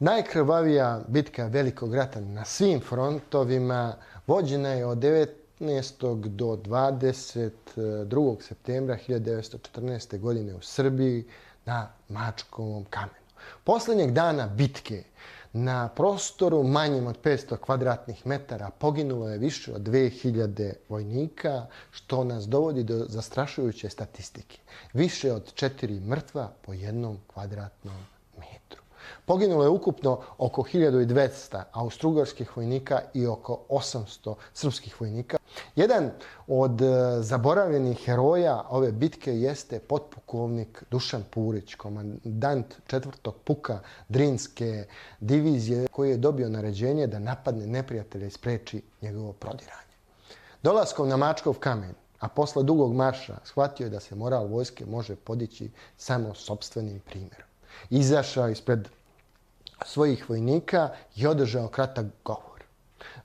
Najkrvavija bitka Velikog rata na svim frontovima vođena je od 19. do 22. septembra 1914. godine u Srbiji na Mačkovom kamenu. Posljednjeg dana bitke na prostoru manjem od 500 kvadratnih metara poginulo je više od 2000 vojnika, što nas dovodi do zastrašujuće statistike. Više od 4 mrtva po jednom kvadratnom metru. Poginulo je ukupno oko 1200 austrougarskih vojnika i oko 800 srpskih vojnika. Jedan od zaboravljenih heroja ove bitke jeste potpukovnik Dušan Purić, komandant 4. puka Drinske divizije, koji je dobio naređenje da napadne neprijatelja i spreči njegovo prodiranje. Dolaskom na Mačkov kamen, a posle dugog marša, shvatio je da se moral vojske može podići samo sopstvenim primjerom. Izašao ispred svojih vojnika i održao kratak govor.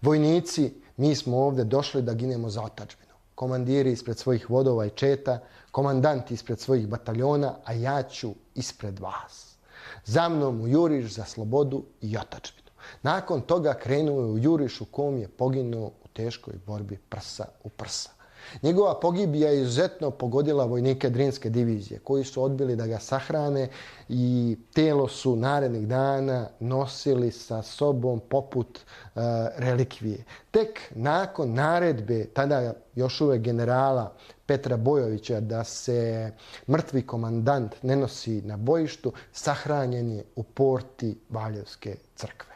Vojnici, mi smo ovdje došli da ginemo za otadžbinu. Komandiri ispred svojih vodova i četa, komandanti ispred svojih bataljona, a ja ću ispred vas. Za mnom u juriš za slobodu i otadžbinu. Nakon toga krenuo je u juriš u kom je poginuo u teškoj borbi prsa u prsa. Njegova pogibija je izuzetno pogodila vojnike Drinske divizije, koji su odbili da ga sahrane i telo su narednih dana nosili sa sobom poput relikvije. Tek nakon naredbe tada još uvek generala Petra Bojovića da se mrtvi komandant ne nosi na bojištu, sahranjen je u porti Valjevske crkve.